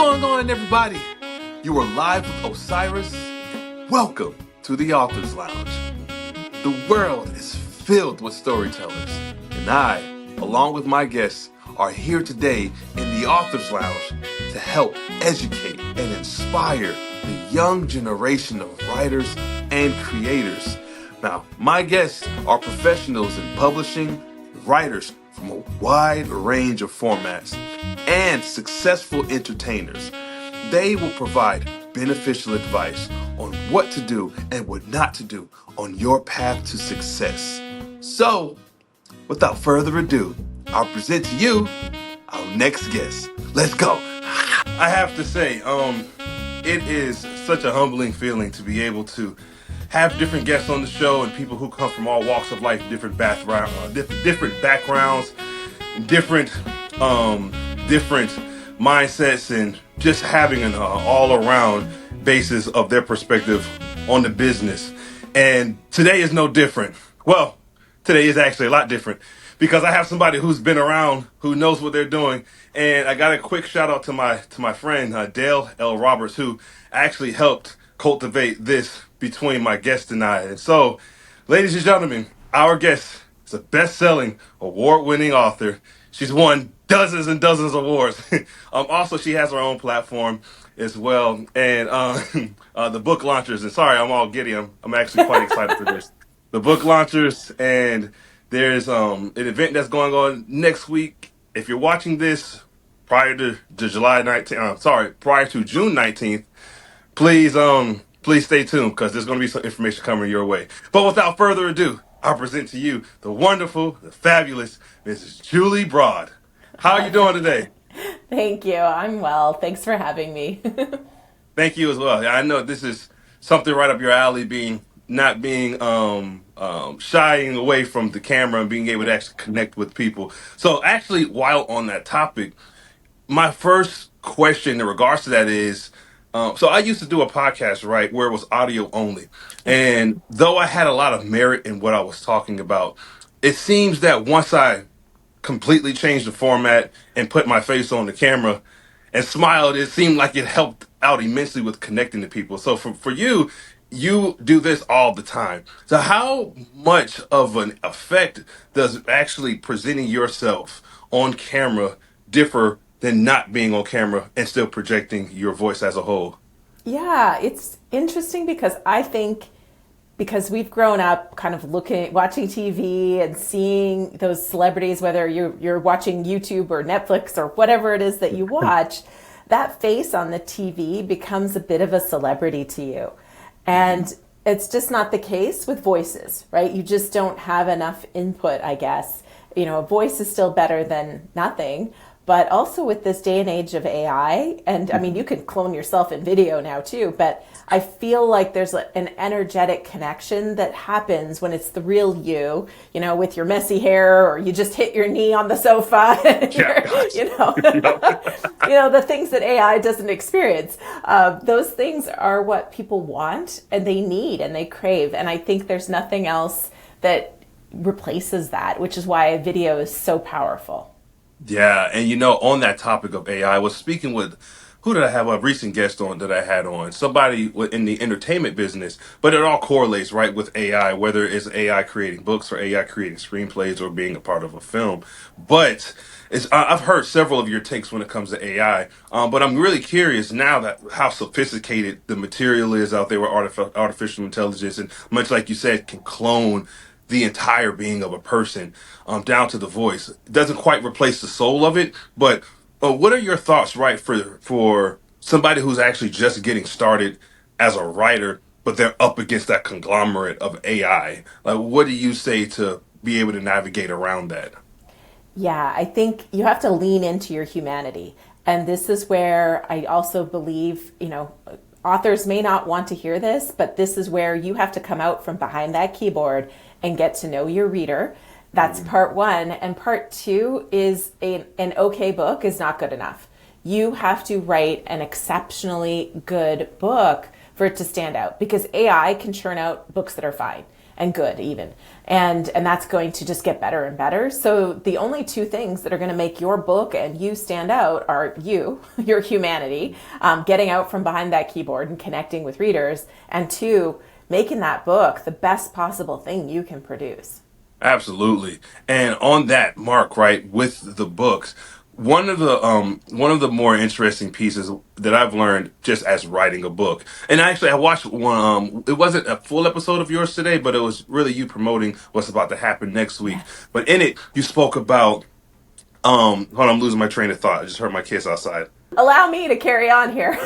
going on, everybody? You are live with Osiris. Welcome to the Author's Lounge. The world is filled with storytellers, and I, along with my guests, are here today in the Author's Lounge to help educate and inspire the young generation of writers and creators. Now, my guests are professionals in publishing, writers from a wide range of formats, and successful entertainers. They will provide beneficial advice on what to do and what not to do on your path to success. So, without further ado, I'll present to you our next guest. Let's go. I have to say, it is such a humbling feeling to be able to have different guests on the show and people who come from all walks of life, different backgrounds, different different mindsets, and just having an all-around basis of their perspective on the business. And today is no different. Well, today is actually a lot different because I have somebody who's been around, who knows what they're doing. And I got a quick shout out to my friend Dale L. Roberts, who actually helped cultivate this between my guest and I. And so, ladies and gentlemen, our guest is a best-selling, award-winning author. She's won dozens and dozens of awards. Also, she has her own platform as well, and the book launchers. And sorry, I'm all giddy. I'm actually quite excited for this. The book launchers, and there's an event that's going on next week. If you're watching this prior to July 19th, prior to June 19th, please stay tuned because there's going to be some information coming your way. But without further ado, I'll present to you the wonderful, the fabulous Mrs. Julie Broad. How are you doing today? Thank you. I'm well. Thanks for having me. Thank you as well. I know this is something right up your alley, being not being shying away from the camera and being able to actually connect with people. So actually, while on that topic, my first question in regards to that is, so I used to do a podcast, right, where it was audio only. And though I had a lot of merit in what I was talking about, it seems that once I completely changed the format and put my face on the camera and smiled, it seemed like it helped out immensely with connecting to people. So for you, you do this all the time. So how much of an effect does actually presenting yourself on camera differ than not being on camera and still projecting your voice as a whole? Yeah, it's interesting because I think because we've grown up kind of watching TV and seeing those celebrities, whether you're watching YouTube or Netflix or whatever it is that you watch, that face on the TV becomes a bit of a celebrity to you. And it's just not the case with voices, right? You just don't have enough input, I guess. You know, a voice is still better than nothing. But also with this day and age of AI, and I mean, you can clone yourself in video now too, but I feel like there's an energetic connection that happens when it's the real you, you know, with your messy hair or you just hit your knee on the sofa, and Yeah, gosh. you know, Yep. you know, the things that AI doesn't experience. Those things are what people want and they need and they crave. And I think there's nothing else that replaces that, which is why a video is so powerful. Yeah, and on that topic of AI, I was speaking with, who did I have, a recent guest on that I had on? Somebody in the entertainment business, but it all correlates, right, with AI, whether it's AI creating books or AI creating screenplays or being a part of a film. But I've heard several of your takes when it comes to AI, but I'm really curious now that how sophisticated the material is out there with artificial intelligence, and much like you said, can clone the entire being of a person, down to the voice. It doesn't quite replace the soul of it, but what are your thoughts, right, for somebody who's actually just getting started as a writer, but they're up against that conglomerate of AI? Like, what do you say to be able to navigate around that? Yeah, I think you have to lean into your humanity. And this is where I also believe, you know, authors may not want to hear this, but this is where you have to come out from behind that keyboard and get to know your reader. That's part one. And part two is an okay book is not good enough. You have to write an exceptionally good book for it to stand out because AI can churn out books that are fine. and good even. And that's going to just get better and better. So the only two things that are going to make your book and you stand out are you, your humanity, getting out from behind that keyboard and connecting with readers, and two, making that book the best possible thing you can produce. Absolutely. And on that mark, right, with the books, one of the more interesting pieces that I've learned just as writing a book. And actually I watched one it wasn't a full episode of yours today, but it was really you promoting what's about to happen next week. Yes. But in it you spoke about hold on, I'm losing my train of thought. I just heard my kids outside. Allow me to carry on here.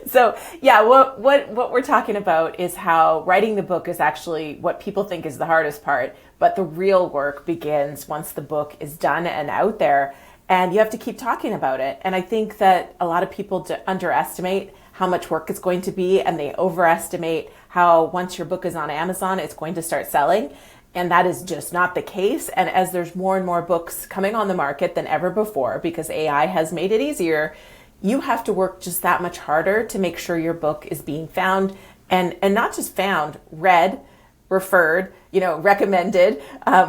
So yeah, what we're talking about is how writing the book is actually what people think is the hardest part, but the real work begins once the book is done and out there, and you have to keep talking about it. And I think that a lot of people underestimate how much work it's going to be, and they overestimate how once your book is on Amazon, it's going to start selling. And that is just not the case. And as there's more and more books coming on the market than ever before, because AI has made it easier, you have to work just that much harder to make sure your book is being found, and not just found, read, referred, recommended,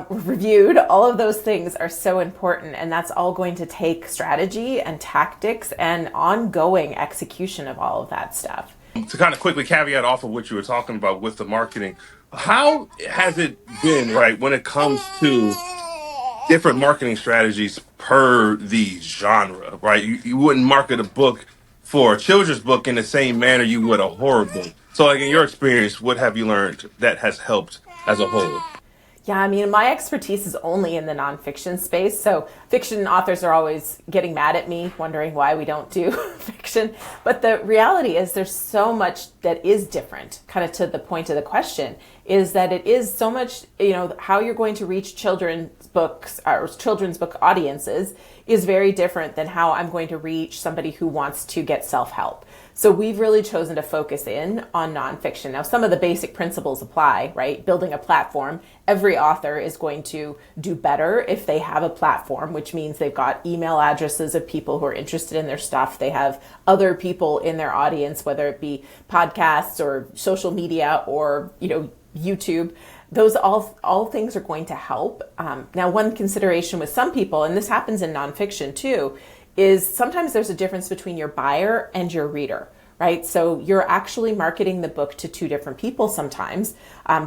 reviewed. All of those things are so important. And that's all going to take strategy and tactics and ongoing execution of all of that stuff. To kind of quickly caveat off of what you were talking about with the marketing, how has it been, right, when it comes to different marketing strategies per the genre, right? You wouldn't market a book for a children's book in the same manner you would a horror book. So, like, in your experience, what have you learned that has helped as a whole? Yeah, I mean, my expertise is only in the nonfiction space. So fiction authors are always getting mad at me, wondering why we don't do fiction. But the reality is there's so much that is different, kind of to the point of the question, is that it is so much, how you're going to reach children's books or children's book audiences is very different than how I'm going to reach somebody who wants to get self-help. So we've really chosen to focus in on nonfiction. Now, some of the basic principles apply, right? Building a platform. Every author is going to do better if they have a platform, which means they've got email addresses of people who are interested in their stuff. They have other people in their audience, whether it be podcasts or social media or, YouTube. Those all things are going to help. Now, one consideration with some people, and this happens in nonfiction too, is sometimes there's a difference between your buyer and your reader, right? So you're actually marketing the book to two different people sometimes.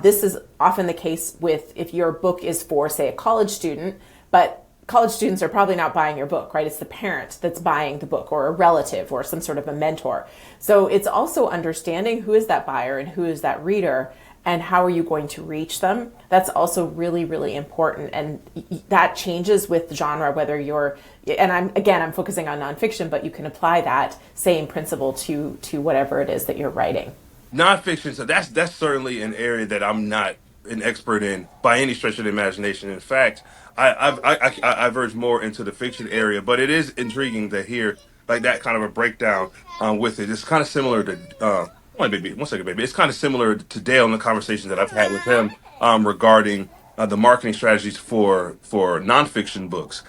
This is often the case with if your book is for, say, a college student, but college students are probably not buying your book, right? It's the parent that's buying the book, or a relative, or some sort of a mentor. So it's also understanding who is that buyer and who is that reader, and how are you going to reach them? That's also really, really important. And that changes with genre, whether you're, and I'm focusing on nonfiction, but you can apply that same principle to whatever it is that you're writing. Nonfiction, so that's certainly an area that I'm not an expert in by any stretch of the imagination. In fact, I've verged more into the fiction area, but it is intriguing to hear like that kind of a breakdown with it. It's kind of similar to one second, baby. It's kind of similar to Dale in the conversation that I've had with him regarding the marketing strategies for nonfiction books.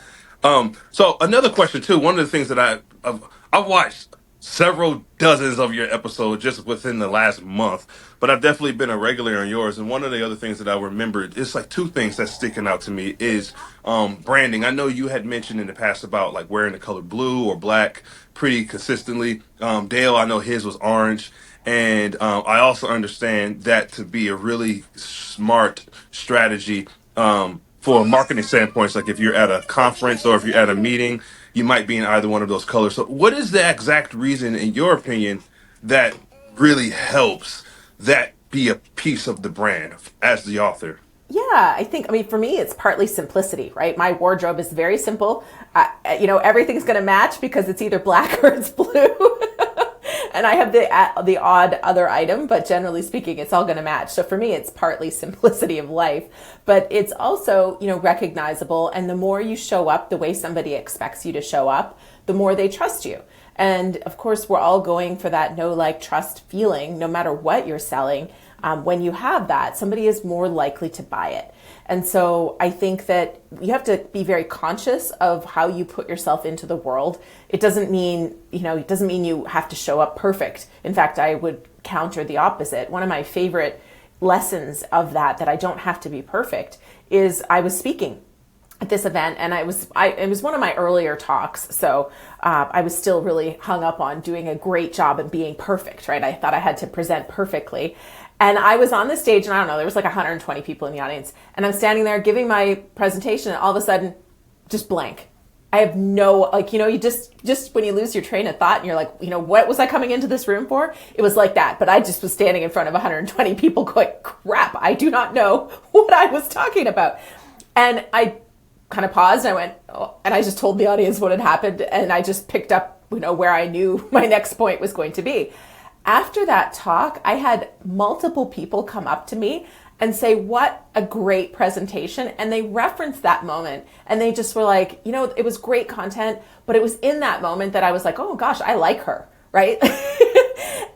So another question too. One of the things that I've watched several dozens of your episodes just within the last month, but I've definitely been a regular on yours. And one of the other things that I remembered, it's like two things that's sticking out to me is branding. I know you had mentioned in the past about like wearing the color blue or black pretty consistently. Dale, I know his was orange. And I also understand that to be a really smart strategy for marketing standpoints. Like if you're at a conference or if you're at a meeting, you might be in either one of those colors. So, what is the exact reason, in your opinion, that really helps that be a piece of the brand as the author? Yeah, I mean, for me, it's partly simplicity, right? My wardrobe is very simple. Everything's going to match because it's either black or it's blue. And I have the odd other item, but generally speaking, it's all going to match. So for me, it's partly simplicity of life, but it's also, recognizable. And the more you show up the way somebody expects you to show up, the more they trust you. And of course, we're all going for that know, like, trust feeling, no matter what you're selling. When you have that, somebody is more likely to buy it. And so I think that you have to be very conscious of how you put yourself into the world. It doesn't mean you have to show up perfect. In fact, I would counter the opposite. One of my favorite lessons of that I don't have to be perfect is I was speaking at this event, and it was one of my earlier talks, so I was still really hung up on doing a great job and being perfect, right? I thought I had to present perfectly. And I was on the stage, and I don't know, there was like 120 people in the audience, and I'm standing there giving my presentation, and all of a sudden, just blank. I have no, like, you just when you lose your train of thought and you're like, what was I coming into this room for? It was like that. But I just was standing in front of 120 people going, crap, I do not know what I was talking about. And I kind of paused and I went, oh, and I just told the audience what had happened. And I just picked up, where I knew my next point was going to be. After that talk, I had multiple people come up to me and say, what a great presentation. And they referenced that moment, and they just were like, it was great content, but it was in that moment that I was like, oh gosh, I like her, right?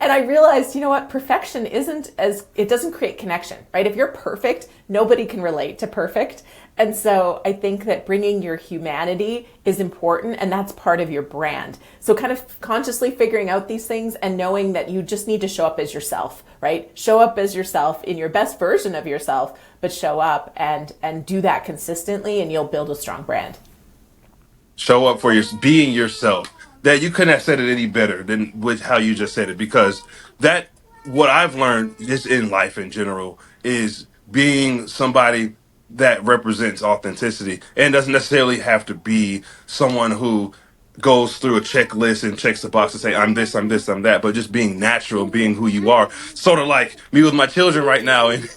And I realized, perfection it doesn't create connection, right? If you're perfect, nobody can relate to perfect. And so I think that bringing your humanity is important, and that's part of your brand. So kind of consciously figuring out these things and knowing that you just need to show up as yourself, right? Show up as yourself in your best version of yourself, but show up and do that consistently, and you'll build a strong brand. Show up for being yourself. That you couldn't have said it any better than with how you just said it, because that what I've learned just in life in general is being somebody that represents authenticity, and doesn't necessarily have to be someone who goes through a checklist and checks the box and say I'm this, I'm this, I'm that, but just being natural, being who you are. Sort of like me with my children right now, and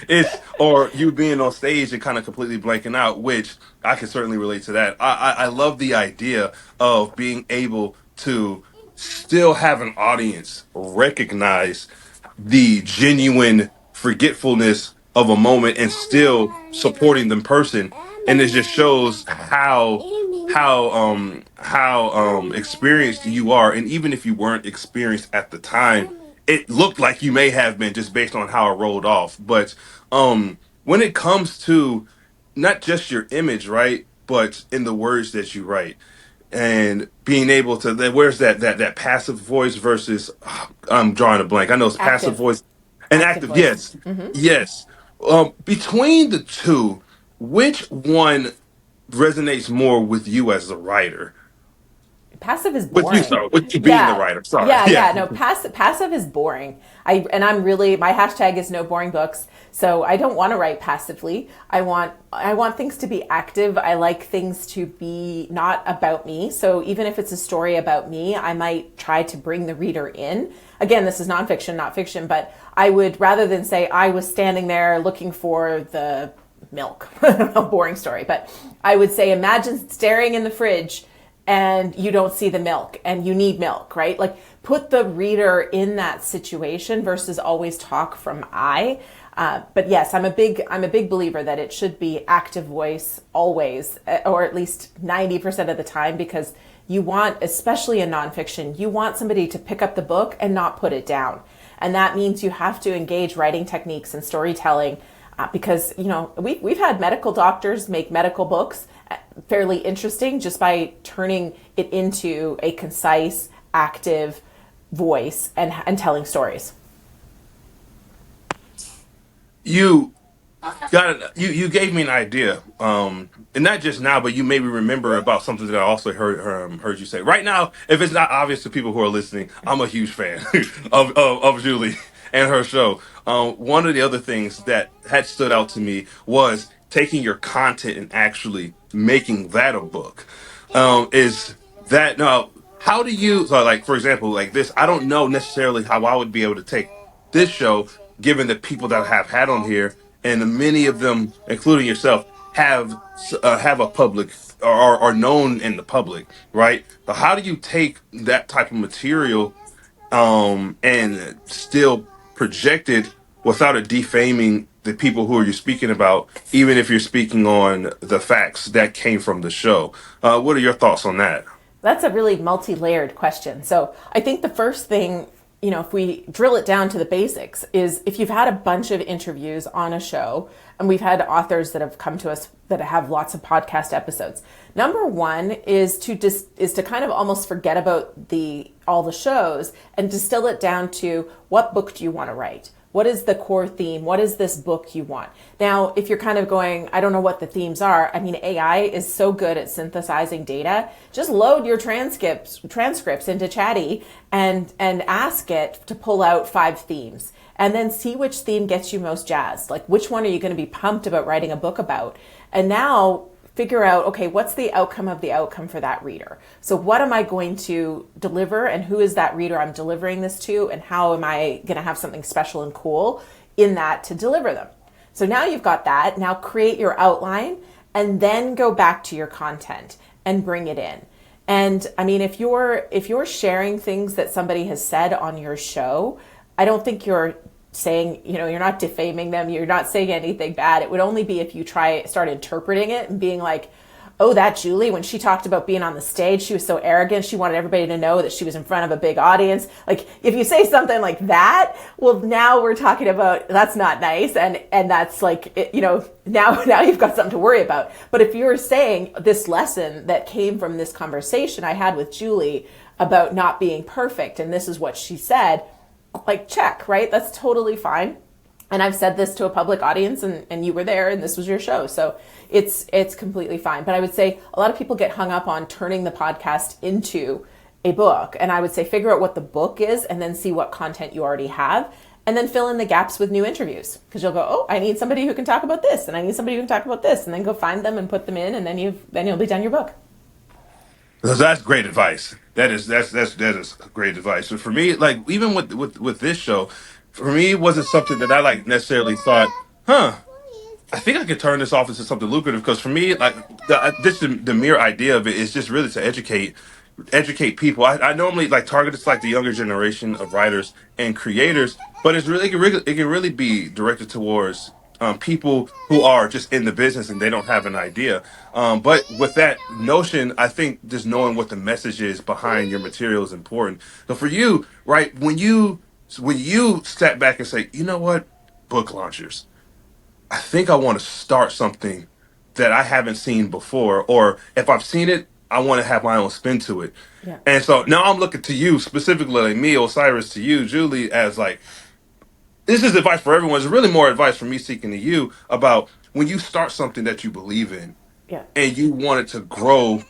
it's or you being on stage and kind of completely blanking out, which I can certainly relate to that. I love the idea of being able to still have an audience recognize the genuine forgetfulness of a moment and still supporting the person, and it just shows how experienced you are. And even if you weren't experienced at the time, it looked like you may have been just based on how it rolled off. But when it comes to not just your image, right, but in the words that you write, and being able to where's that passive voice versus I'm drawing a blank. I know it's passive Active, voice and active active. voice. Yes, yes. Between the two, which one resonates more with you as a writer? Passive is With you, boring. sorry, with you being the Yeah. writer. Sorry, Yeah, yeah. yeah. No, passive is boring. I'm really, my hashtag is no boring books. So I don't want to write passively. I want things to be active. I like things to be not about me. So even if it's a story about me, I might try to bring the reader in. Again, this is nonfiction, not fiction, but I would, rather than say I was standing there looking for the milk, a boring story, but I would say imagine staring in the fridge and you don't see the milk and you need milk, right? Like put the reader in that situation versus always talk from I. But yes, I'm a big believer that it should be active voice always, or at least 90% of the time, because you want, especially in nonfiction, you want somebody to pick up the book and not put it down. And that means you have to engage writing techniques and storytelling, because we've had medical doctors make medical books fairly interesting just by turning it into a concise, active voice and telling stories. You got it. You gave me an idea, and not just now, but you made me remember about something that I also heard you say. Right now, if it's not obvious to people who are listening, I'm a huge fan of Julie and her show. One of the other things that had stood out to me was taking your content and actually making that a book. Is that now? How do you, so like, for example, like this? I don't know necessarily how I would be able to take this show, given the people that I have had on here, and many of them, including yourself, have a public or are known in the public, right? But how do you take that type of material and still project it without it defaming the people who are you speaking about, even if you're speaking on the facts that came from the show? What are your thoughts on that? That's a really multi-layered question. So I think the first thing, if we drill it down to the basics, is if you've had a bunch of interviews on a show, and we've had authors that have come to us that have lots of podcast episodes. Number one is to kind of almost forget about all the shows and distill it down to what book do you want to write? What is the core theme? What is this book you want? Now, if you're kind of going, I don't know what the themes are. I mean, AI is so good at synthesizing data. Just load your transcripts into Chatty and ask it to pull out 5 themes. And then see which theme gets you most jazzed. Like, which one are you going to be pumped about writing a book about? And now figure out, okay, what's the outcome of the outcome for that reader? So what am I going to deliver, and who is that reader I'm delivering this to, and how am I going to have something special and cool in that to deliver them? So now you've got that. Now create your outline and then go back to your content and bring it in. And I mean, if you're sharing things that somebody has said on your show, I don't think you're saying, you're not defaming them, you're not saying anything bad. It would only be if you start interpreting it and being like, oh, that Julie, when she talked about being on the stage, she was so arrogant, she wanted everybody to know that she was in front of a big audience. Like, if you say something like that, well, now we're talking about, that's not nice, and that's like, now you've got something to worry about. But if you're saying this lesson that came from this conversation I had with Julie about not being perfect, and this is what she said, like, check, right? That's totally fine. And I've said this to a public audience, and you were there, and this was your show. So it's completely fine. But I would say a lot of people get hung up on turning the podcast into a book. And I would say figure out what the book is and then see what content you already have. And then fill in the gaps with new interviews. Because you'll go, oh, I need somebody who can talk about this, and I need somebody who can talk about this. And then go find them and put them in, and then you'll be done your book. That's great advice. That is great advice. So for me, like, even with this show, for me, it wasn't something that I like necessarily thought, huh, I think I could turn this off into something lucrative. Because for me, like, the mere idea of it is just really to educate people. I normally like target it's like the younger generation of writers and creators, but it can really be directed towards people who are just in the business and they don't have an idea. But with that notion, I think just knowing what the message is behind your material is important. So for you, right, when you step back and say, you know what, book launchers, I think I want to start something that I haven't seen before, or if I've seen it, I want to have my own spin to it. Yeah. And so now I'm looking to you specifically, like me, Osiris, to you, Julie, as like, this is advice for everyone. It's really more advice from me seeking to you about when you start something that you believe in Yeah. and you want it to grow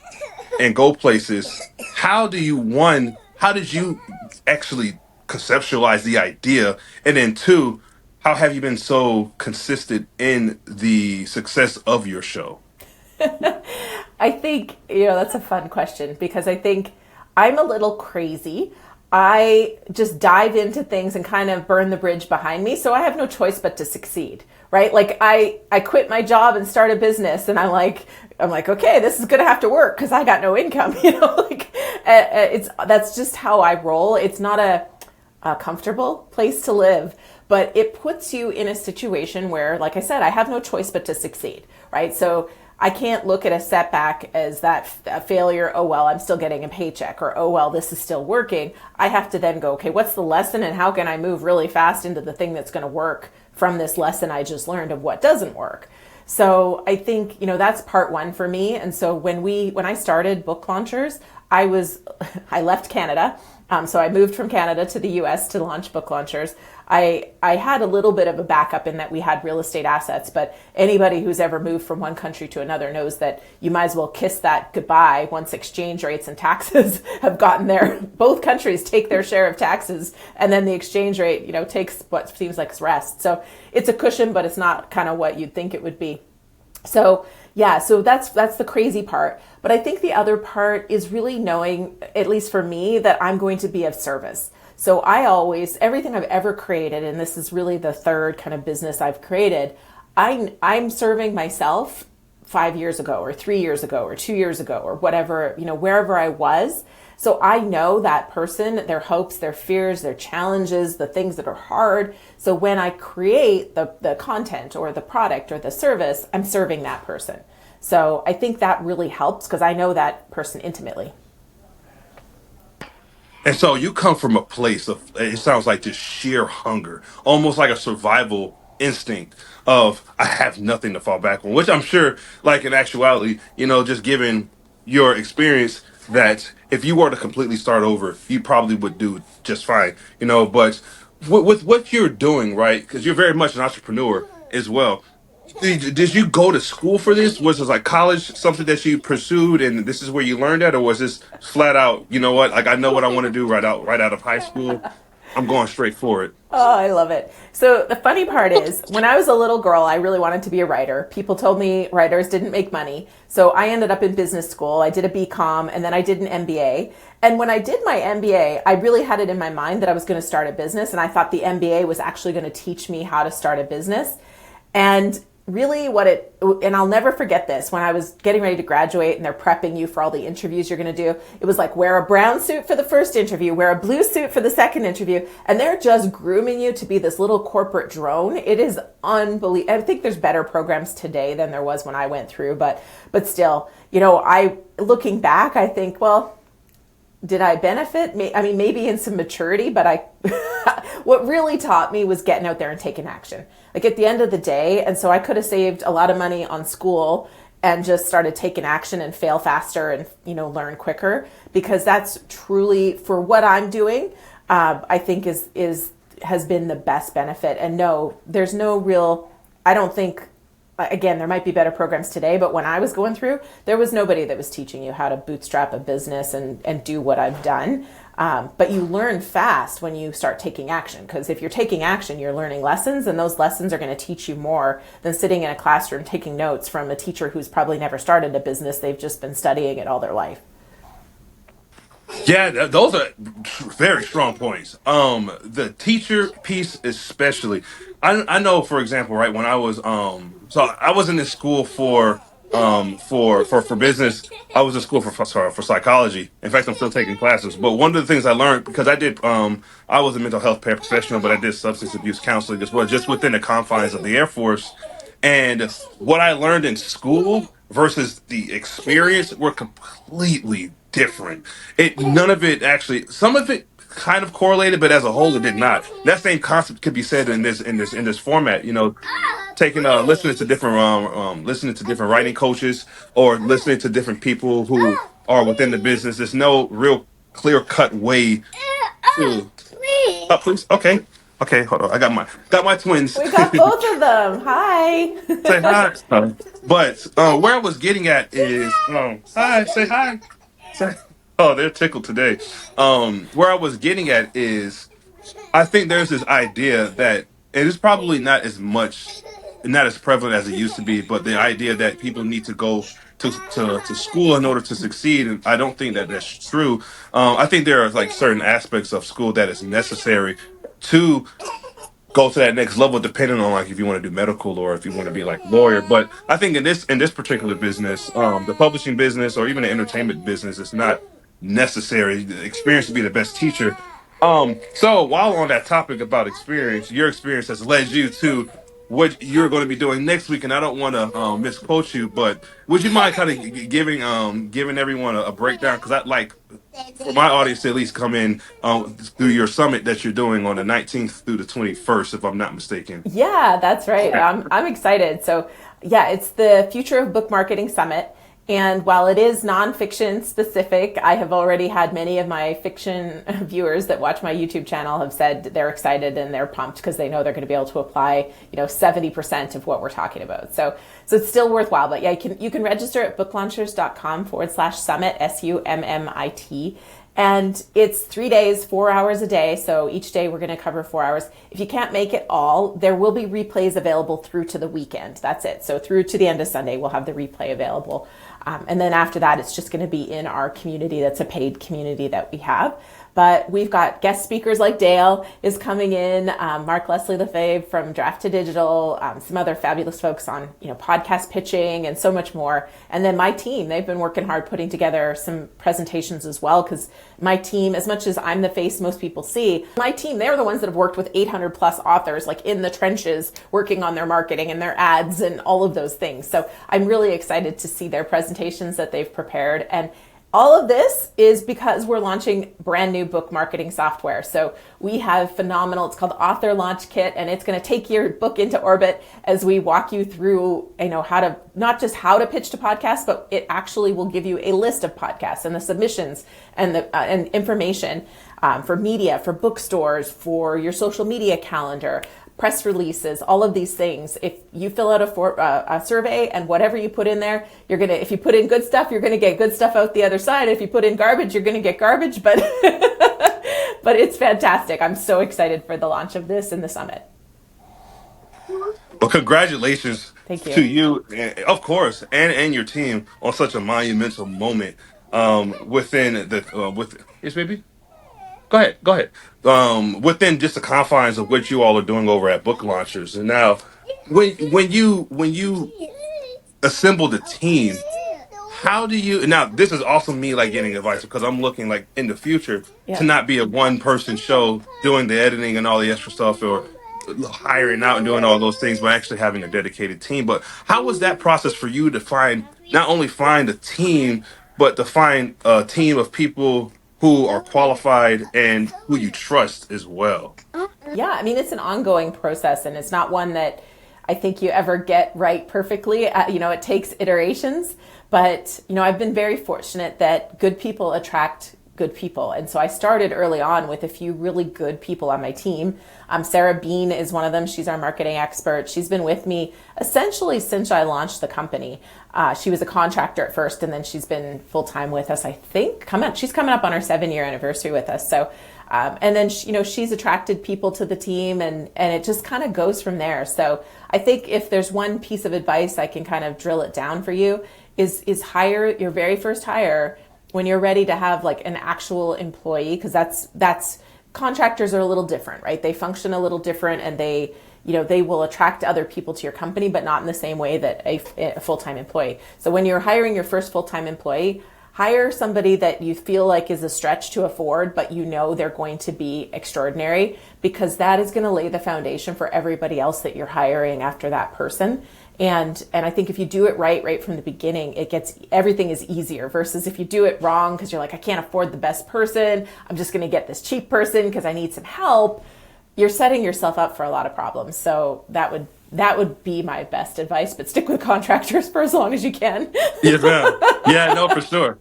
and go places. How did you actually conceptualize the idea? And then two, how have you been so consistent in the success of your show? I think, that's a fun question because I think I'm a little crazy. I just dive into things and kind of burn the bridge behind me. So I have no choice but to succeed, right? Like I quit my job and start a business and I'm like, okay, this is going to have to work because I got no income, that's just how I roll. It's not a comfortable place to live, but it puts you in a situation where, like I said, I have no choice but to succeed, right? So I can't look at a setback as a failure. Oh, well, I'm still getting a paycheck, or, oh, well, this is still working. I have to then go, okay, what's the lesson and how can I move really fast into the thing that's going to work from this lesson I just learned of what doesn't work? So I think, that's part one for me. And so when I started Book Launchers, I left Canada. So I moved from Canada to the US to launch Book Launchers. I had a little bit of a backup in that we had real estate assets, but anybody who's ever moved from one country to another knows that you might as well kiss that goodbye once exchange rates and taxes have gotten there. Both countries take their share of taxes, and then the exchange rate, takes what seems like rest. So it's a cushion, but it's not kind of what you'd think it would be. So yeah, so that's the crazy part. But I think the other part is really knowing, at least for me, that I'm going to be of service. So everything I've ever created, and this is really the third kind of business I've created, I'm serving myself 5 years ago or 3 years ago or 2 years ago or whatever, wherever I was. So I know that person, their hopes, their fears, their challenges, the things that are hard. So when I create the content or the product or the service, I'm serving that person. So I think that really helps because I know that person intimately. And so you come from a place of, it sounds like just sheer hunger, almost like a survival instinct of, I have nothing to fall back on, which I'm sure, like in actuality, just given your experience, that if you were to completely start over, you probably would do just fine, but with what you're doing, right? Because you're very much an entrepreneur as well. Did you go to school for this? Was it like college something that you pursued, and this is where you learned that, or was this flat out? You know what? Like I know what I want to do right out of high school. I'm going straight for it. Oh, I love it. So the funny part is, when I was a little girl, I really wanted to be a writer. People told me writers didn't make money. So I ended up in business school. I did a BCom and then I did an MBA. And when I did my MBA, I really had it in my mind that I was going to start a business. And I thought the MBA was actually going to teach me how to start a business. And really and I'll never forget this, when I was getting ready to graduate and they're prepping you for all the interviews you're going to do, it was like, wear a brown suit for the first interview, wear a blue suit for the second interview, and they're just grooming you to be this little corporate drone. It is unbelievable. I think there's better programs today than there was when I went through, but still, looking back, I think, well, did I benefit? I mean, maybe in some maturity, but what really taught me was getting out there and taking action. Like at the end of the day, and so I could have saved a lot of money on school and just started taking action and fail faster and, learn quicker, because that's truly, for what I'm doing, I think has been the best benefit. And no, there's no real, I don't think, again, there might be better programs today, but when I was going through, there was nobody that was teaching you how to bootstrap a business and do what I've done. But you learn fast when you start taking action, because if you're taking action, you're learning lessons, and those lessons are going to teach you more than sitting in a classroom taking notes from a teacher who's probably never started a business. They've just been studying it all their life. Yeah, those are very strong points. The teacher piece, especially. I know, for example, right when I was so I was in this school for business. I was in school for psychology. In fact, I'm still taking classes. But one of the things I learned, because I was a mental health paraprofessional, but I did substance abuse counseling as well, just within the confines of the Air Force. And what I learned in school versus the experience were completely different. None of it actually, some of it kind of correlated, but as a whole, it did not. That same concept could be said in this format. Taking listening to different writing coaches or listening to different people who are within the business. There's no real clear cut way to. Please, okay, hold on. I got my twins. We got both of them. Hi. Say hi. But where I was getting at is, hi, say hi. Say, oh, they're tickled today. Where I was getting at is, I think there's this idea that it is probably not as prevalent as it used to be, but the idea that people need to go to school in order to succeed, and I don't think that that's true. I think there are like certain aspects of school that is necessary to go to that next level, depending on like if you want to do medical or if you want to be like lawyer. But I think in this particular business, the publishing business or even the entertainment business, it's not necessary. The experience to be the best teacher. So while on that topic about experience, your experience has led you to what you're going to be doing next week, and I don't want to misquote you, but would you mind kind of giving everyone a breakdown? Because I like for my audience to at least come in through your summit that you're doing on the 19th through the 21st, if I'm not mistaken. Yeah, that's right. I'm excited. So, yeah, it's the Future of Book Marketing Summit. And while it is nonfiction specific, I have already had many of my fiction viewers that watch my YouTube channel have said they're excited and they're pumped because they know they're going to be able to apply, 70% of what we're talking about. So it's still worthwhile. But yeah, you can register at booklaunchers.com/summit, SUMMIT. And it's 3 days, 4 hours a day. So each day we're going to cover 4 hours. If you can't make it all, there will be replays available through to the weekend. That's it. So through to the end of Sunday, we'll have the replay available. And then after that, it's just going to be in our community. That's a paid community that we have. But we've got guest speakers like Dale is coming in, Mark Leslie Lefebvre from Draft to Digital, some other fabulous folks on podcast pitching and so much more. And then my team, they've been working hard putting together some presentations as well, because my team, as much as I'm the face most people see, my team, they're the ones that have worked with 800 plus authors, like in the trenches, working on their marketing and their ads and all of those things. So I'm really excited to see their presentations that they've prepared. And all of this is because we're launching brand new book marketing software. So we have phenomenal, it's called Author Launch Kit, and it's going to take your book into orbit as we walk you through, how to, not just how to pitch to podcasts, but it actually will give you a list of podcasts and the submissions and the and information for media, for bookstores, for your social media calendar, press releases, all of these things. If you fill out a survey and whatever you put in there, if you put in good stuff, you're gonna get good stuff out the other side. If you put in garbage, you're gonna get garbage. But but it's fantastic. I'm so excited for the launch of this and the summit. Well, congratulations Thank to you. you, of course, and your team on such a monumental moment within the with yes, baby. Go ahead. Within just the confines of what you all are doing over at Book Launchers, and now when you assemble the team, how do you now? This is also me like getting advice because I'm looking like in the future to Yeah. not be a one person show doing the editing and all the extra stuff or hiring out and doing all those things, but actually having a dedicated team. But how was that process for you to find not only find a team, but to find a team of people who are qualified and who you trust as well? Yeah, I mean, it's an ongoing process and it's not one that I think you ever get right perfectly. It takes iterations, but, I've been very fortunate that good people attract good people. And so I started early on with a few really good people on my team. Sarah Bean is one of them. She's our marketing expert. She's been with me essentially since I launched the company. She was a contractor at first, and then she's been full time with us. I think she's coming up on her 7-year anniversary with us. So, and then she's attracted people to the team, and it just kind of goes from there. So I think if there's one piece of advice I can kind of drill it down for you is hire your very first hire when you're ready to have like an actual employee, because that's contractors are a little different, right? They function a little different, and they will attract other people to your company, but not in the same way that a full-time employee. So when you're hiring your first full-time employee, hire somebody that you feel like is a stretch to afford, but they're going to be extraordinary, because that is going to lay the foundation for everybody else that you're hiring after that person. And I think if you do it right from the beginning, everything is easier, versus if you do it wrong because you're like, I can't afford the best person, I'm just going to get this cheap person because I need some help. You're setting yourself up for a lot of problems. So that would be my best advice, but stick with contractors for as long as you can. Yes, ma'am. Yeah, no, for sure.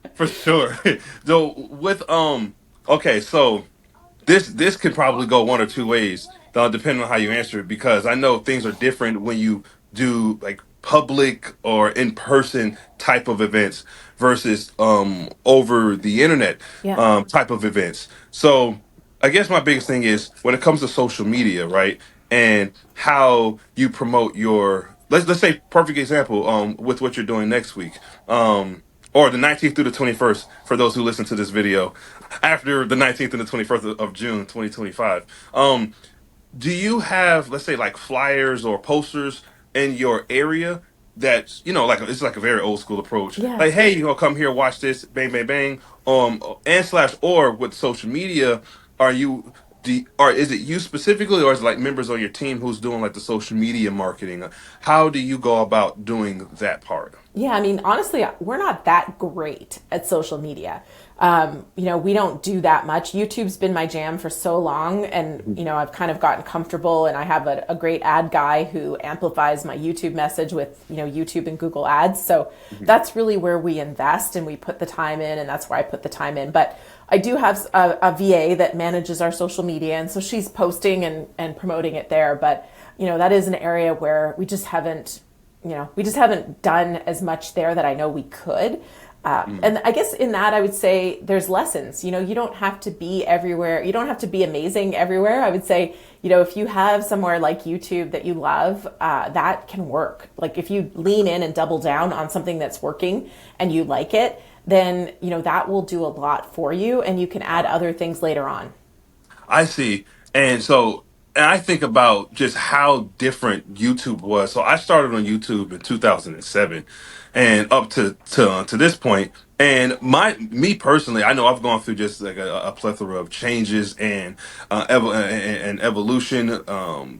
So with okay, so this could probably go one or two ways, depending on how you answer it, because I know things are different when you do like public or in person type of events versus over the internet Yeah. type of events. So I guess my biggest thing is when it comes to social media, right? And how you promote your let's say perfect example with what you're doing next week. Or the 19th through the 21st for those who listen to this video after the 19th and the 21st of June 2025. Do you have, let's say, like flyers or posters in your area that, like it's like a very old school approach? Yeah. Like, hey, come here, watch this, bang, bang, bang. And slash, or with social media, are you, or is it you specifically, or is it like members on your team who's doing like the social media marketing? How do you go about doing that part? Yeah, I mean, honestly, we're not that great at social media. We don't do that much. YouTube's been my jam for so long, and I've kind of gotten comfortable, and I have a great ad guy who amplifies my YouTube message with YouTube and Google Ads. So that's really where we invest and we put the time in, and that's where I put the time in. But I do have a VA that manages our social media, and so she's posting and promoting it there. But that is an area where we just haven't done as much there that I know we could. And I guess in that, I would say there's lessons. You don't have to be everywhere. You don't have to be amazing everywhere. I would say, if you have somewhere like YouTube that you love, that can work. Like if you lean in and double down on something that's working and you like it, then, that will do a lot for you, and you can add other things later on. I see. And I think about just how different YouTube was. So I started on YouTube in 2007 and up to this point. And me personally, I know I've gone through just like a plethora of changes and evolution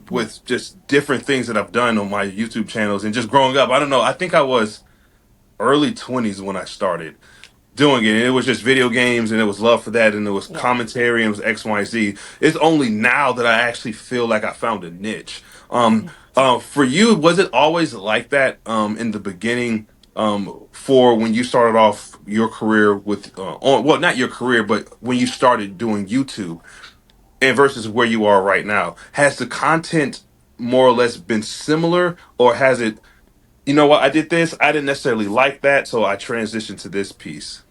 with just different things that I've done on my YouTube channels and just growing up. I don't know. I think I was early 20s when I started. doing it. And it was just video games, and it was love for that, and it was Yeah. commentary, and it was X, Y, Z. It's only now that I actually feel like I found a niche. For you, was it always like that in the beginning? For when you started off your career with, well, not your career, but when you started doing YouTube, and versus where you are right now, has the content more or less been similar, or has it? You know what? I did this. I didn't necessarily like that, so I transitioned to this piece.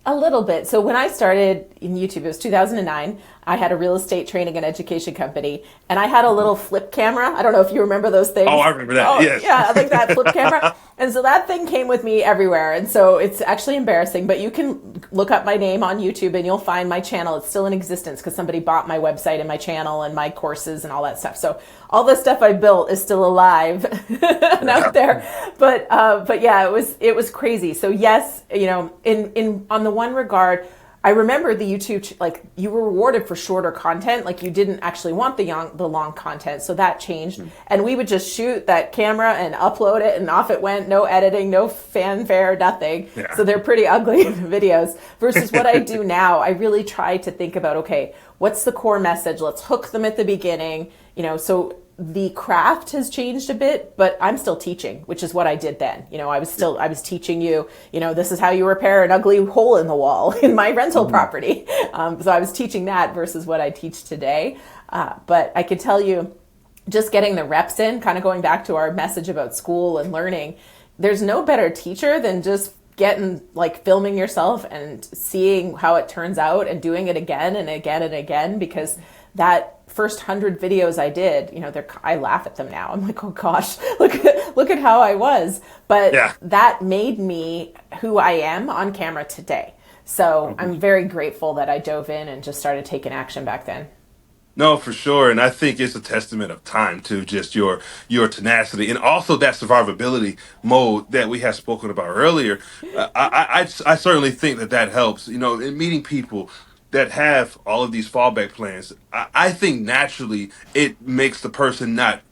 A little bit. So when I started in YouTube, it was 2009. I had a real estate training and education company, and I had a little flip camera. I don't know if you remember those Oh, things. I remember that. Oh, Yes. yeah, like that flip camera. And so that thing came with me everywhere. And so it's actually embarrassing, but you can look up my name on YouTube and you'll find my channel. It's still in existence because somebody bought my website and my channel and my courses and all that stuff. So all the stuff I built is still alive and out there. But yeah, it was crazy. So yes, in on the one regard, I remember the YouTube, like you were rewarded for shorter content. Like you didn't actually want the long content. So that changed. And we would just shoot that camera and upload it and off it went. No editing, no fanfare, nothing. Yeah. So they're pretty ugly videos versus what I do now. I really try to think about, okay, what's the core message? Let's hook them at the beginning, so the craft has changed a bit, but I'm still teaching, which is what I did then. I was teaching you, this is how you repair an ugly hole in the wall in my rental property. So I was teaching that versus what I teach today. But I could tell you, just getting the reps in, kind of going back to our message about school and learning, there's no better teacher than just getting, like, filming yourself and seeing how it turns out and doing it again and again and again, because that first 100 videos I did, I laugh at them now. I'm like, oh gosh, look at how I was. But Yeah. that made me who I am on camera today. So I'm very grateful that I dove in and just started taking action back then. No, for sure, and I think it's a testament of time to just your tenacity and also that survivability mode that we have spoken about earlier. I certainly think that helps. In meeting people that have all of these fallback plans, I think naturally it makes the person not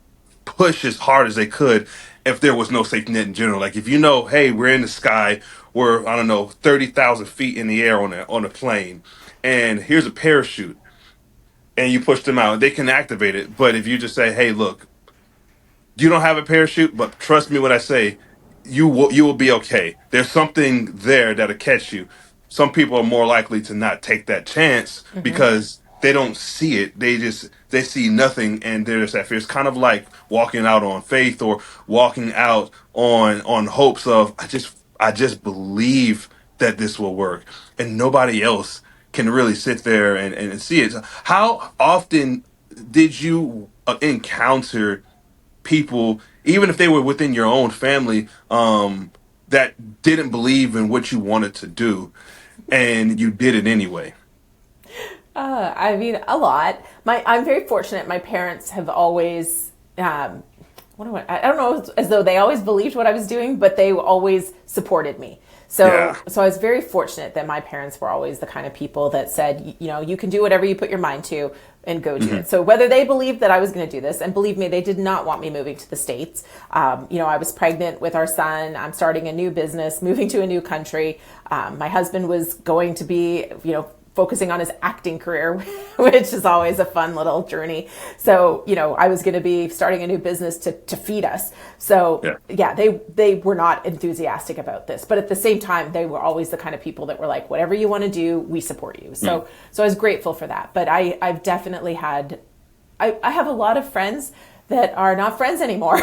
push as hard as they could if there was no safety net in general. Like if hey, we're in the sky, we're I don't know 30,000 feet in the air on a plane, and here's a parachute and you push them out, they can activate it. But if you just say, "Hey, look, you don't have a parachute, but trust me when I say you will be okay. There's something there that'll catch you." Some people are more likely to not take that chance because they don't see it. They see nothing, and they're just that fear. It's kind of like walking out on faith or walking out on hopes of I just believe that this will work, and nobody else can really sit there and see it. So how often did you encounter people, even if they were within your own family, that didn't believe in what you wanted to do, and you did it anyway? I mean, a lot. I'm very fortunate. My parents have always, I don't know, as though they always believed what I was doing, but they always supported me. So, Yeah. so I was very fortunate that my parents were always the kind of people that said, you can do whatever you put your mind to and go do it. So whether they believed that I was going to do this, and believe me, they did not want me moving to the States. I was pregnant with our son. I'm starting a new business, moving to a new country. My husband was going to be, focusing on his acting career, which is always a fun little journey. So, I was going to be starting a new business to feed us. So yeah, they were not enthusiastic about this, but at the same time, they were always the kind of people that were like, whatever you want to do, we support you. So I was grateful for that. But I've definitely had, I have a lot of friends that are not friends anymore.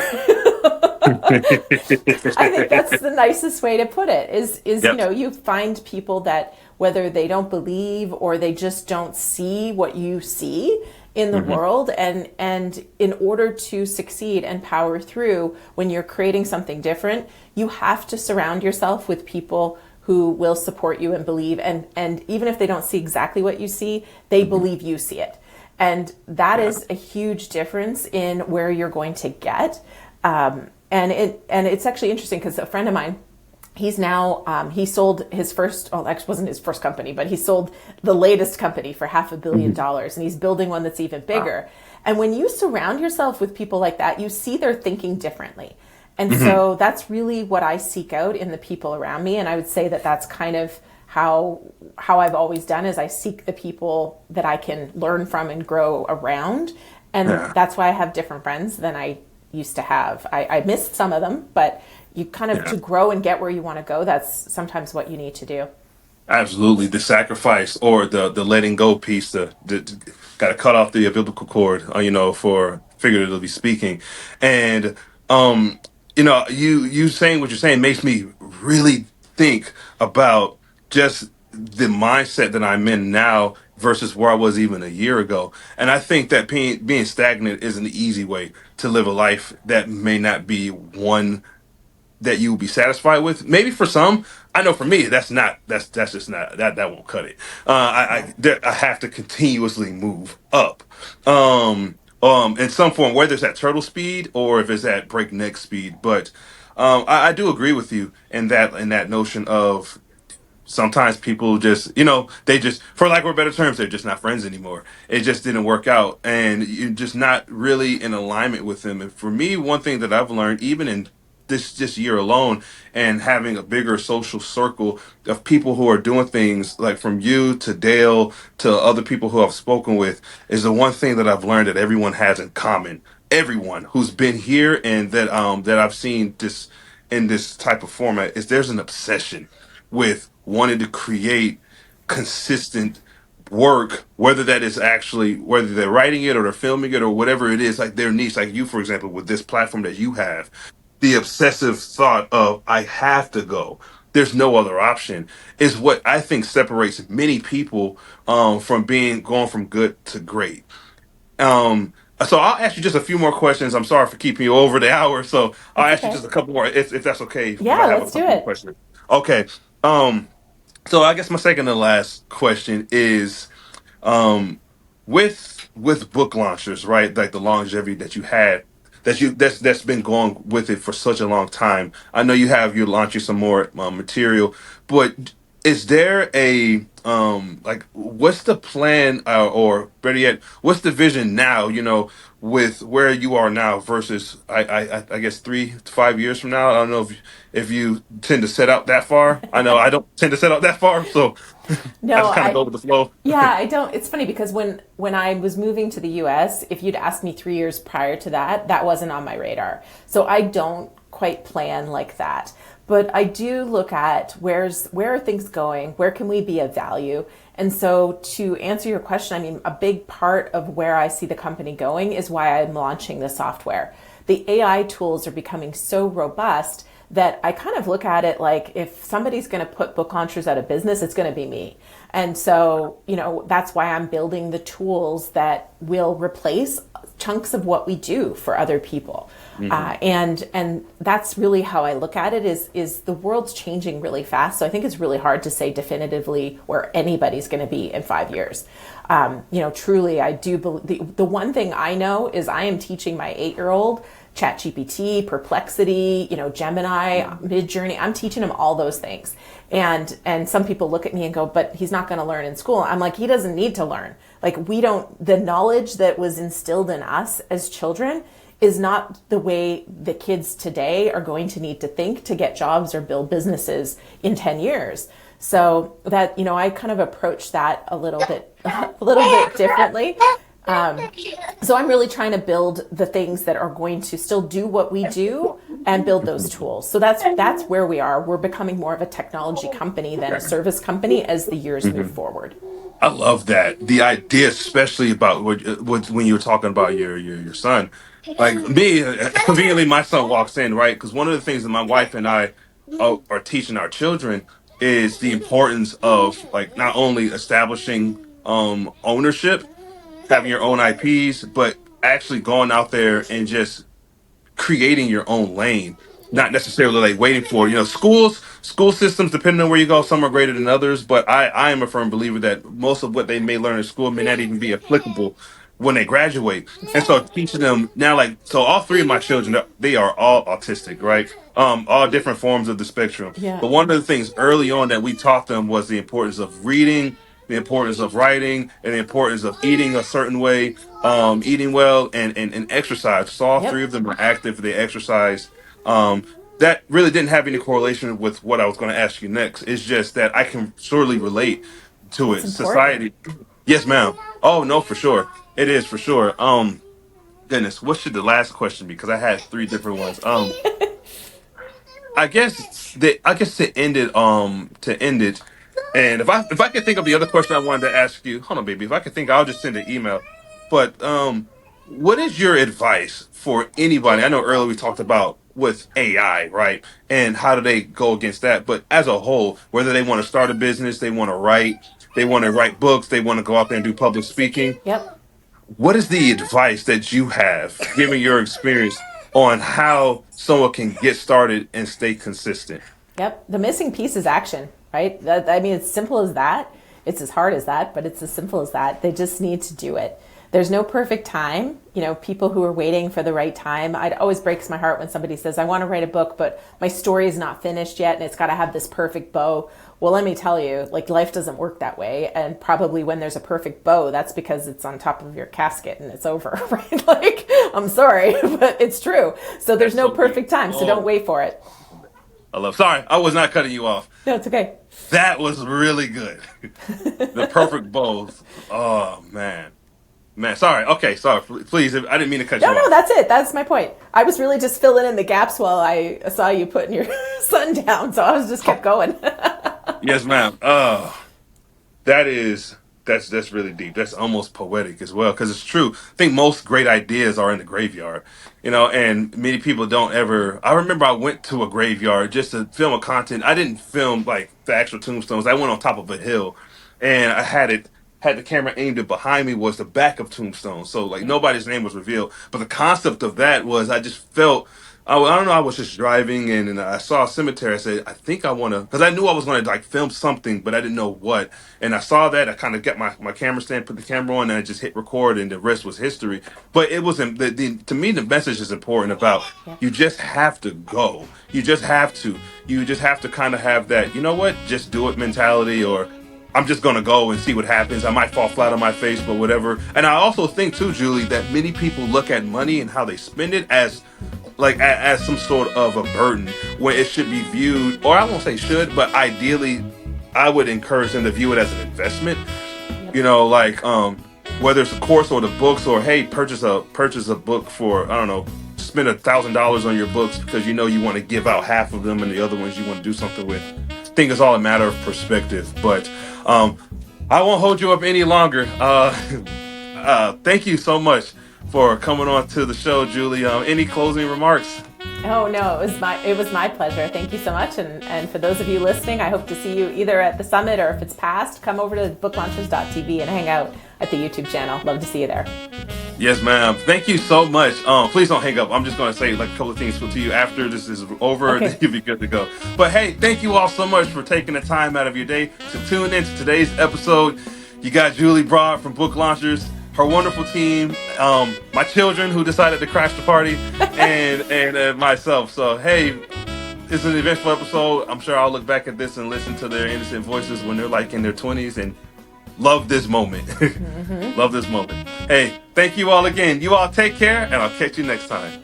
I think that's the nicest way to put it is, Yep. you find people that whether they don't believe or they just don't see what you see in the world, and in order to succeed and power through when you're creating something different, you have to surround yourself with people who will support you and believe, and even if they don't see exactly what you see, they believe you see it. And that is a huge difference in where you're going to get. And it's actually interesting because a friend of mine, he's now, he sold his first, well, actually wasn't his first company, but he sold the latest company for $500 million, and he's building one that's even bigger. And when you surround yourself with people like that, you see they're thinking differently. And so that's really what I seek out in the people around me. And I would say that that's kind of how I've always done is I seek the people that I can learn from and grow around. And Yeah. that's why I have different friends than I used to have. I missed some of them, but you kind of, Yeah. to grow and get where you want to go, that's sometimes what you need to do. Absolutely, the sacrifice or the letting go piece. The got to cut off the biblical cord, for figuratively speaking, and um, you saying what you're saying makes me really think about just the mindset that I'm in now versus where I was even a year ago. And I think that being stagnant is an easy way to live a life that may not be one that you will be satisfied with. Maybe for some, I know for me, that's just not that won't cut it. Yeah. I have to continuously move up, in some form, whether it's at turtle speed or if it's at breakneck speed. But I do agree with you in that notion of sometimes people just they just, for lack of better terms, they're just not friends anymore. It just didn't work out and you're just not really in alignment with them. And for me, one thing that I've learned even in this year alone, and having a bigger social circle of people who are doing things like from you to Dale to other people who I've spoken with, is the one thing that I've learned that everyone has in common. Everyone who's been here and that I've seen this in this type of format is there's an obsession with wanting to create consistent work, whether that is actually whether they're writing it or they're filming it or whatever it is, like their niche, like you, for example, with this platform that you have, the obsessive thought of I have to go. There's no other option is what I think separates many people from being going from good to great. So I'll ask you just a few more questions. I'm sorry for keeping you over the hour, so I'll It's ask you okay. just a couple more if that's okay. If I Yeah, have a let's do couple more it. questions. Okay. Um, so I guess my second and last question is um with book launchers, right? Like the longevity that you had, that's been going with it for such a long time. I know you're launching some more material, but is there a like what's the plan, or better yet, what's the vision now? With where you are now versus I guess 3 to 5 years from now. I don't know if you tend to set out that far. I know I don't tend to set out that far, so I No, just kind of I go with the flow. Yeah, I don't. It's funny because when I was moving to the US, if you'd asked me 3 years prior to that, that wasn't on my radar. So I don't quite plan like that. But I do look at where are things going? Where can we be of value? And so to answer your question, I mean, a big part of where I see the company going is why I'm launching the software. The AI tools are becoming so robust that I kind of look at it like if somebody's going to put book launchers out of business, it's going to be me. And so, that's why I'm building the tools that will replace chunks of what we do for other people. Hmm. And that's really how I look at it is the world's changing really fast. So I think it's really hard to say definitively where anybody's going to be in 5 years. Truly, I do believe the one thing I know is I am teaching my 8-year-old ChatGPT, Perplexity, Gemini, Midjourney. I'm teaching him all those things. And some people look at me and go, but he's not going to learn in school. I'm like, he doesn't need to learn. Like the knowledge that was instilled in us as children is not the way the kids today are going to need to think to get jobs or build businesses in 10 years. So that, I kind of approach that a little bit differently. So I'm really trying to build the things that are going to still do what we do and build those tools. So that's where we are. We're becoming more of a technology company than a service company as the years move forward. I love that. The idea, especially about when you were talking about your son. Like me, conveniently, my son walks in, right? Because one of the things that my wife and I are teaching our children is the importance of like not only establishing ownership, having your own IPs, but actually going out there and just creating your own lane, Yeah. not necessarily like waiting for school systems. Depending on where you go, some are greater than others. But I am a firm believer that most of what they may learn in school may not even be applicable when they graduate. And so teaching them now, like so, all three of my children, they are all autistic, right? All different forms of the spectrum. Yeah. But one of the things early on that we taught them was the importance of reading, the importance of writing, and the importance of eating a certain way, eating well, and exercise. So all three Yep. of them are active. They exercise. Um, that really didn't have any correlation with what I was going to ask you next. It's just that I can surely relate to It's it. important. Society. Yes, ma'am. Oh no, for sure. It is for sure. Goodness, what should the last question be? Because I had three different ones. I guess to end it, and if I could think of the other question I wanted to ask you, hold on, baby. If I could think, I'll just send an email. But what is your advice for anybody? I know earlier we talked about with AI, right? And how do they go against that? But as a whole, whether they want to start a business, they want to write books, they want to go out there and do public speaking. Yep. What is the advice that you have, given your experience, on how someone can get started and stay consistent? Yep. The missing piece is action, right? I mean, it's simple as that. It's as hard as that, but it's as simple as that. They just need to do it. There's no perfect time. People who are waiting for the right time. It always breaks my heart when somebody says, I want to write a book, but my story is not finished yet and it's got to have this perfect bow. Well, let me tell you, like, life doesn't work that way. And probably when there's a perfect bow, that's because it's on top of your casket and it's over, right? Like, I'm sorry, but it's true. So there's That's no so deep. perfect time. So don't Oh, wait for it. I love. Sorry, I was not cutting you off. No, it's okay. That was really good. The perfect both. Oh man, man. Sorry. Okay, sorry. Please, I didn't mean to cut No, you no, off. that's it. That's my point. I was really just filling in the gaps while I saw you putting your son down. So I was just kept going. Yes, ma'am. That is that's really deep. That's almost poetic as well because it's true. I think most great ideas are in the graveyard, and many people don't ever. I remember I went to a graveyard just to film a content. I didn't film like the actual tombstones. I went on top of a hill, and I had the camera aimed at behind me was the back of tombstones. So like nobody's name was revealed, but the concept of that was I just felt. I don't know. I was just driving and I saw a cemetery. I said, I think I want to, because I knew I was going to like film something, but I didn't know what. And I saw that. I kind of got my camera stand, put the camera on, and I just hit record, and the rest was history. But it wasn't, to me, the message is important about Yeah. you just have to go. You just have to. You just have to kind of have that, you know what, just do it mentality, or I'm just gonna go and see what happens. I might fall flat on my face, but whatever. And I also think too, Julie, that many people look at money and how they spend it as like as some sort of a burden when it should be viewed, or I won't say should, but ideally, I would encourage them to view it as an investment. Yep. Like whether it's a course or the books, or hey, purchase a book for I don't know, spend $1,000 on your books because you want to give out half of them and the other ones you want to do something with. I think it's all a matter of perspective, but um, I won't hold you up any longer. Thank you so much for coming on to the show, Julie. Any closing remarks? Oh no, it was my pleasure. Thank you so much. And for those of you listening, I hope to see you either at the summit or if it's past, come over to booklaunchers.tv and hang out at the YouTube channel. Love to see you there. Yes, ma'am. Thank you so much. Please don't hang up. I'm just going to say like a couple of things to you after this is over. Then Okay. you'll be good to go. But hey, thank you all so much for taking the time out of your day to tune into today's episode. You got Julie Broad from Book Launchers, her wonderful team, my children who decided to crash the party, and myself. So hey, it's an eventful episode. I'm sure I'll look back at this and listen to their innocent voices when they're like in their 20s and love this moment. Love this moment. Hey, thank you all again. You all take care, and I'll catch you next time.